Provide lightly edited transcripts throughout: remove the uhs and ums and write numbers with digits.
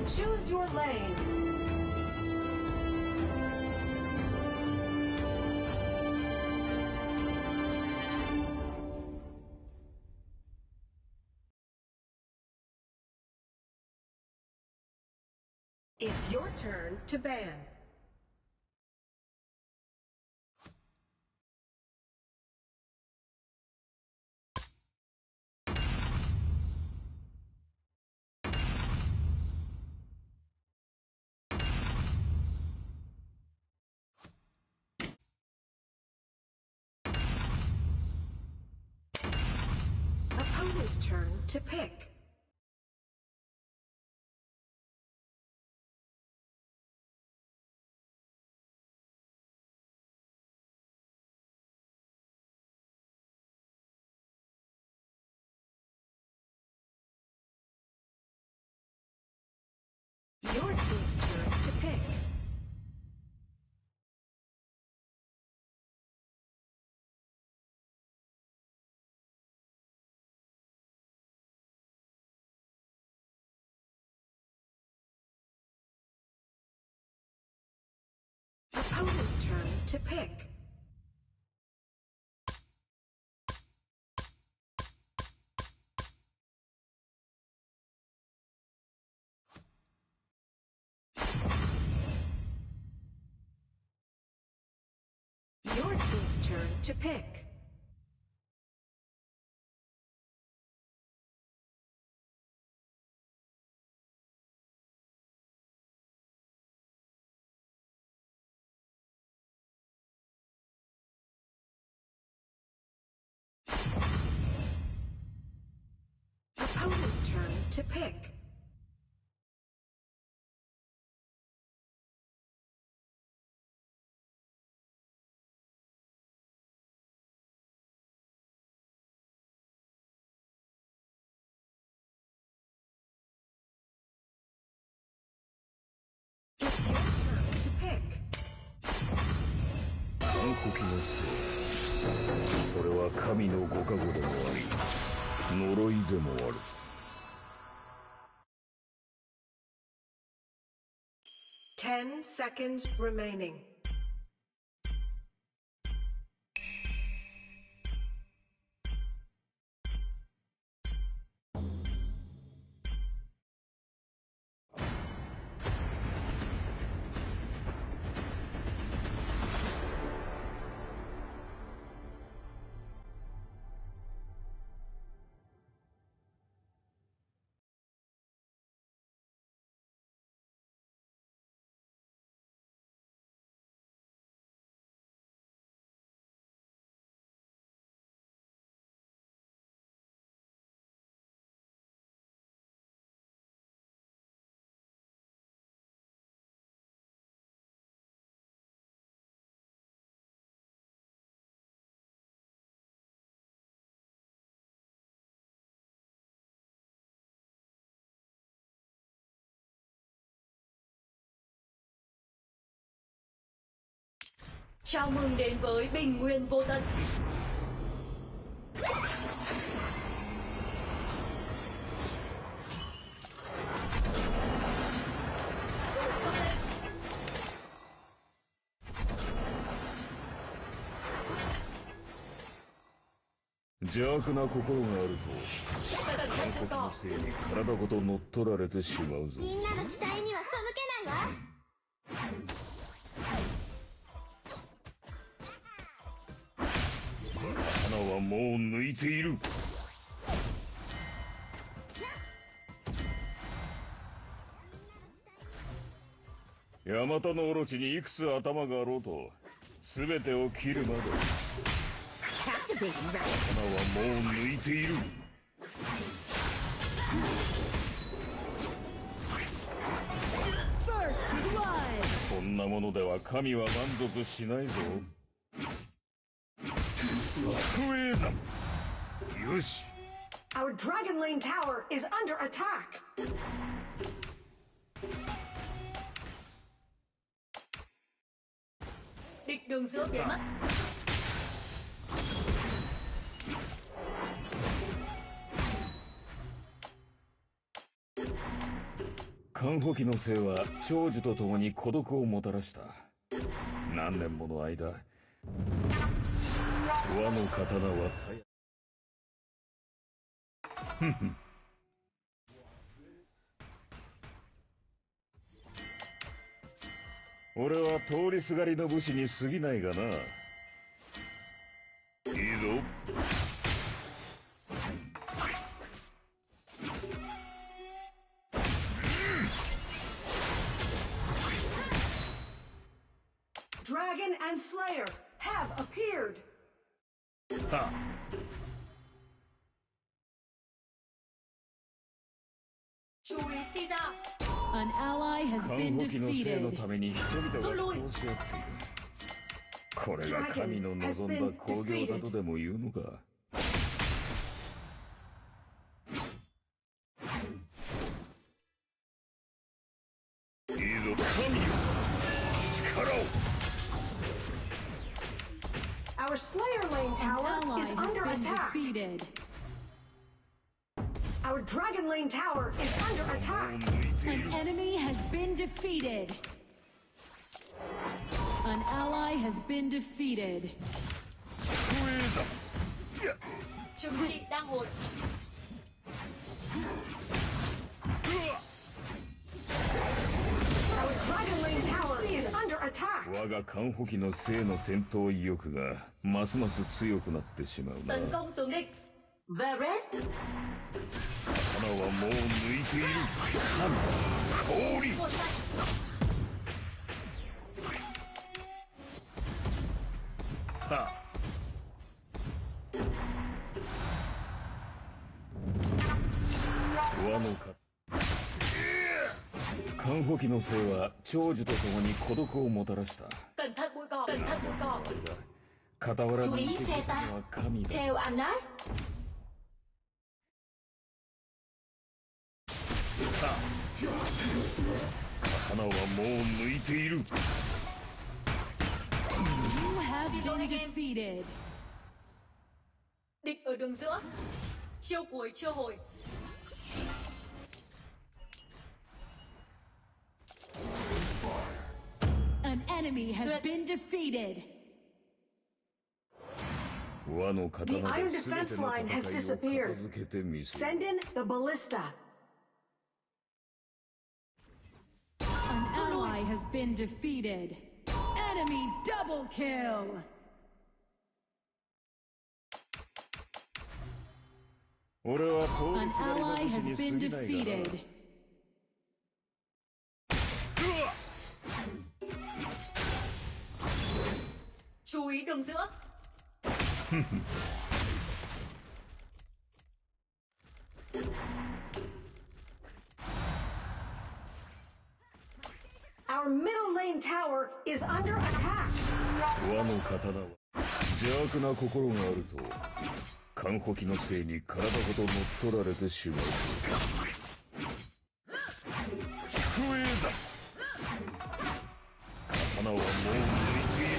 Choose your lane. It's your turn to ban. Opponent's turn to pick. Your team's turn to pick. Opponent's turn to pick. Your team's turn to pick. Opponent's turn to pick. It's your turn to pick. 暗黒のせい。それは神のご加護でもあり、呪いでもある。10 seconds remaining. Chào mừng đến với Bình Nguyên Vô Tận.邪悪な心があると暗黒のせいに体ごと乗っ取られてしまうぞ。みんなの期待には背けないわ。刀はもう抜いている。ヤマタのオロチにいくつ頭があろうと全てを切るまで。刀はもう抜いている。こんなものでは神は満足しないぞ。上だ。よし。Our Dragon Lane tower is under attack. Địch đường giữa biến mất. 看護機の生は長寿とともに孤独をもたらした。何年もの間、和の刀はさや俺は通りすがりの武士に過ぎないがな。いいぞ。Dragon and Slayer have appeared. は注意 Caesar An ally has 看 been 護機の生の defeated. ために人々がこうし合っている。これが神の望んだ興行だとでも言うのか。いいぞ、神よ、力を。 Our Slayer Lane An tower ally is has under been attack. defeated. Our Dragon Lane tower is under attack. An enemy has been defeated. An ally has been defeated. trừng trị đang hồi. Our Dragon Lane tower is under attack. 我が看護機の生の戦闘意欲がますます強くなってしまうな。 Tấn công tướng địch. Varus, 刀はもう抜いている。神、氷。 Một sạch. は和のか看護機の生は長寿とともに孤独をもたらした。 Cẩn thận bụi cỏ, cẩn thận bụi cỏ. 傍ら chú に ý いてく phe れた ta. のは神だ。 Theo Anas, 刀はもう抜いている。 You have been defeated. Địch ở đường giữa. Chiêu cuối chưa hồi. An enemy has been defeated. 和の刀で The iron 全て defense の line 戦い has を disappeared. 片付けてみせる。 Send in the ballista. An ally has been defeated. Enemy double kill. 俺は通 An りすがりの ally 武士 has に過 been ぎないがな。 defeated. Chú ý đường giữa. Our middle lane tower is under attack. 和の刀は邪悪な心があると看護機のせいに体ごと乗っ取られてしまう。光栄だ。刀はもう抜いている。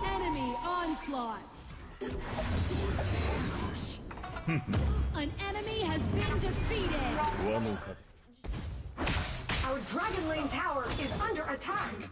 Enemy onslaught. An enemy has been defeated. 和の刀 Our Dragon Lane tower is under attack.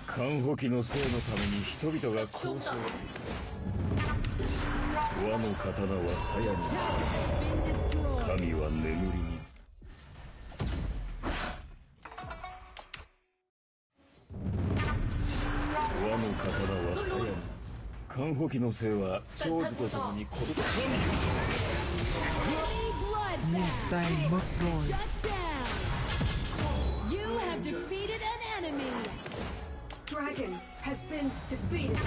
看護機のせいのために人々がこうして和の刀は鞘に Tower has been destroyed. 神は眠りに和の刀は鞘に看護機のせいは長寿とともに孤独。 Bloodbath. mất rồi. Shut down. You have defeated an enemy. Dragon has been defeated.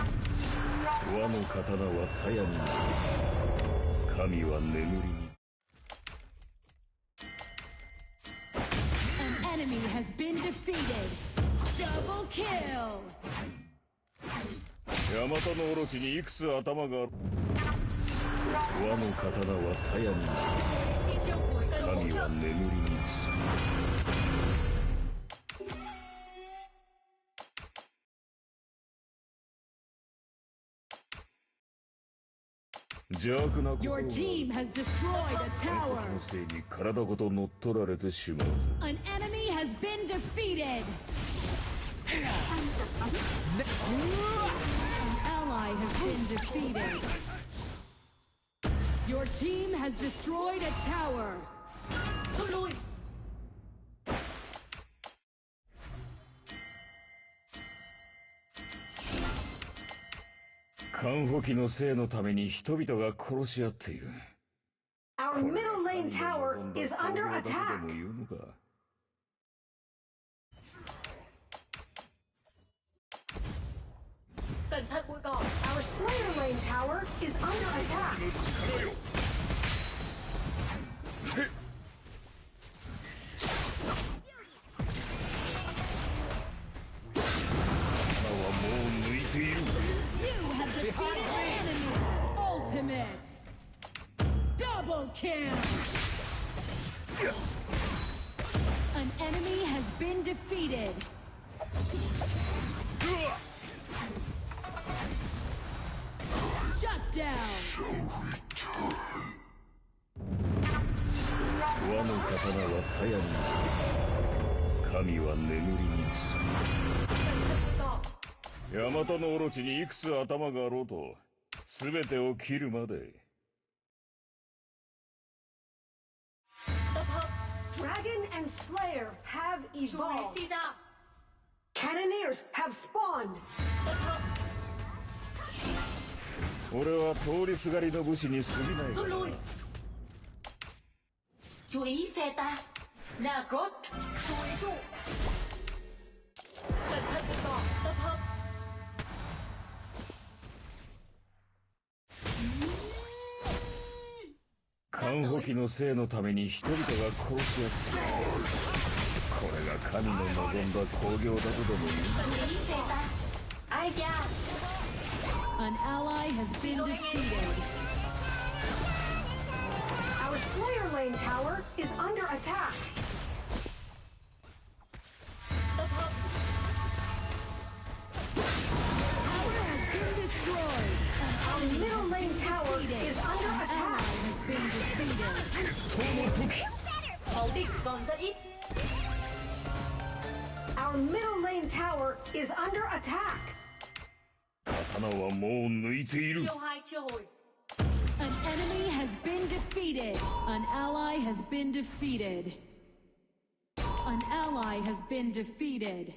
和の刀は鞘に神は眠りに An enemy has been defeated. Double kill. ヤマタのオロチにいくつ頭がある。和の刀は鞘に Đi chiêu cuối cần hỗ 神 trợ. は眠りにつく。邪悪な心 Your が team has destroyed a こ tower. のせいに体ごと乗っ取られてしまうぞ。 An enemy has been defeated. An ally has been defeated. Your team has destroyed a tower. รลุย 看護機のせいのために人々が殺し合っている。 Our middle lane tower is under これが神の望んだ行動だとで attack. も言うのか。 cẩn thận bụi cỏ. Our Slayer lane tower is under attack. 力よ。ふっ 花はもう抜いている。 You have defeated an enemy. Ultimate. Double kill. An enemy has been defeated. Shut down. 和の刀は鞘になる。神は眠りにつく。 cỏ. ヤマタのオロチにいくつ頭があろうと、すべてを切るまで。 Tập hợp. Dragon and Slayer have Chú ý evolved. si ra. Cannoneers have spawned. Tập hợp. 俺は通りすがりの武士に過ぎない Rút から。 lui. Chú ý phe ta. Là Grot. Chú ý trụ. Cẩn thận bụi cỏ. Tập hợp. 看護機のせいのために人々が殺し合っている。これが神の望んだ興行だとでも言う。 Chú ý phe ta. Ai da. An ally has been defeated. Our Slayer lane tower is under attack. Tập hợp. Tower has been destroyed. Our middle lane tower is under Ally attack. has been defeated. その時 Máu địch còn rất ít. Our middle lane tower is under attack. 刀はもう抜いている。 Chiêu 2 chiêu hồi. An enemy has been defeated. An ally has been defeated. An ally has been defeated.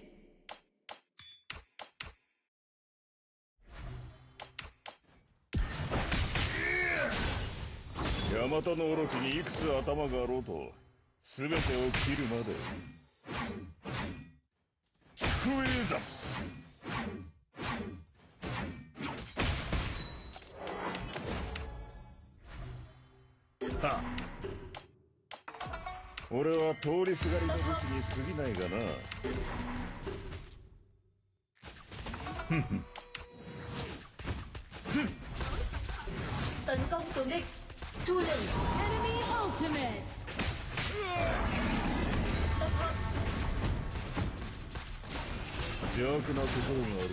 ヤマタのオロチにいくつ頭があろうと、すべてを切るまで。クエだ。は俺は通りすがりの武士に過ぎないがな。 Tấn công tướng địch. Chui lửng. Enemy ultimate. Tập hợp. 邪悪なところがある。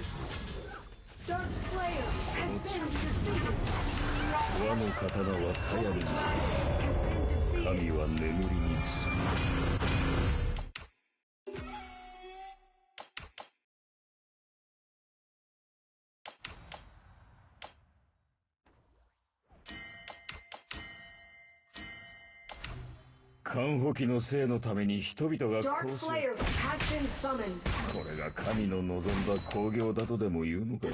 Dark Slayer has been defeated. 和の刀は鞘になる。 Has been defeated. 神は眠りにつく。 看護機のせいのために人々が Dark 殺し合う Slayer has been summoned. これが神の望んだ興行だとでも言うのか。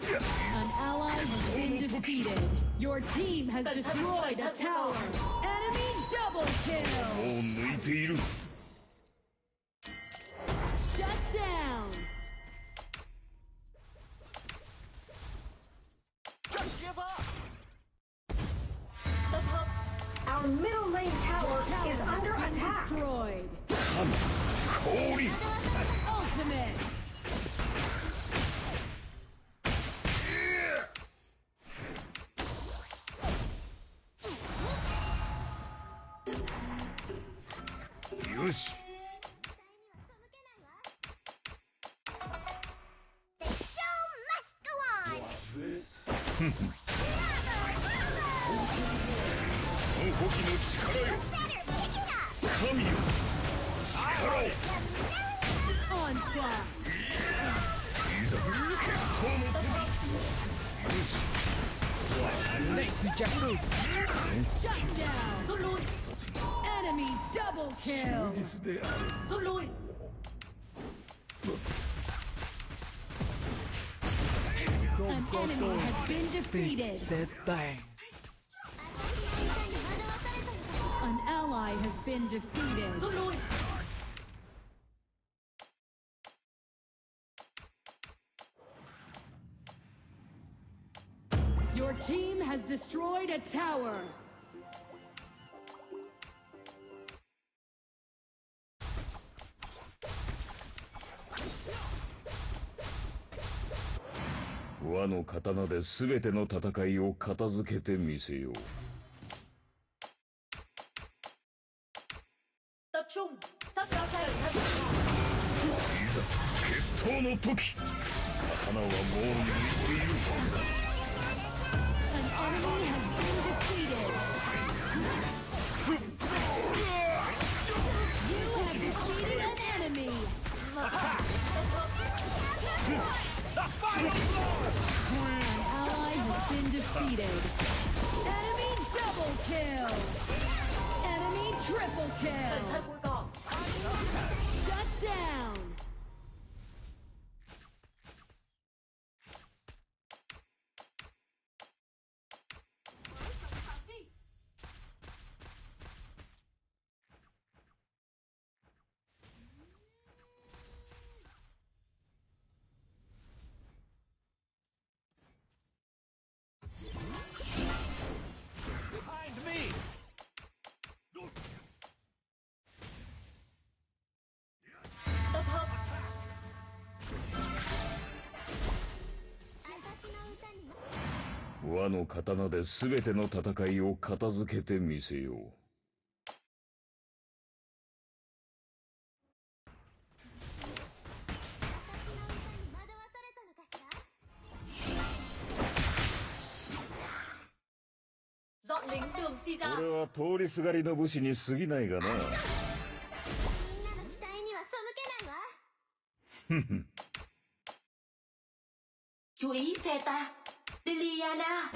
An ally has been defeated. Your team has destroyed a tower. Enemy double も kill. う抜いている。 Shut down. Tập hợp. Our middle lane tower Tower is under has been attack. destroyed. 氷。 Ultimate. Yo よし。 The show must go on! 武器の力よ、神よ、力を。 Onslaught. いざ決闘の時。よし。 Shut down. รลุย Enemy double kill. 実であれ。 รลุย An enemy has been defeated. 絶対 An ally has been defeated. รลุย Your team has destroyed a tower. 和の刀で全ての戦いを片付けてみせよう。 tập trung sắp giao tranh thân いざ決闘の時。刀はもう抜いている。 An enemy has been defeated. You have defeated an enemy. An ally has been defeated. Enemy double kill. Enemy triple kill. thân cuối cùng Shut down. Behind me! tập hợp 和の刀で全ての戦いを片付けてみせよう。 惑わされたのかしら dọn lính đường si ra 俺は通りすがりの武士に過ぎないがな。みんなの期待には背けないわ chú ý phe ta Liliana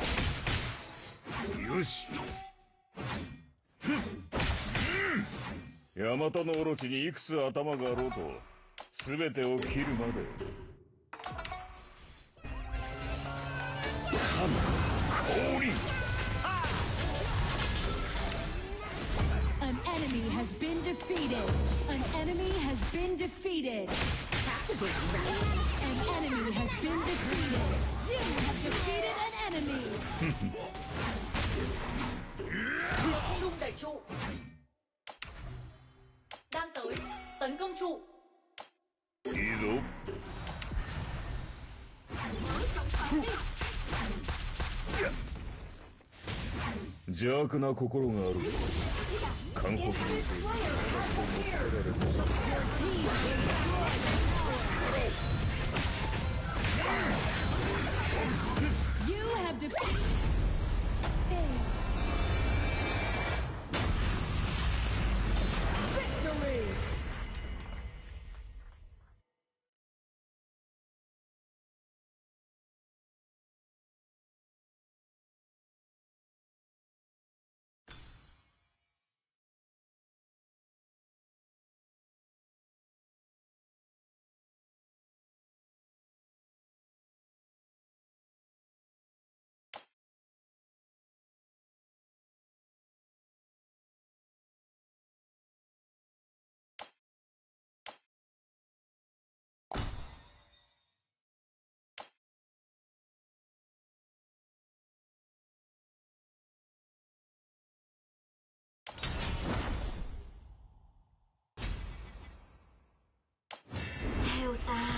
よし。ヤマタのオロチにいくつ頭があろうと全てを切るまで。降臨。 An enemy has been defeated. An enemy has been defeated. An enemy has been defeated. You have defeated an enemy. tập trung đẩy trụ đang tới tấn công trụ いいぞ。 邪悪な心がある。韓国の You have defeated. Victory. theo ta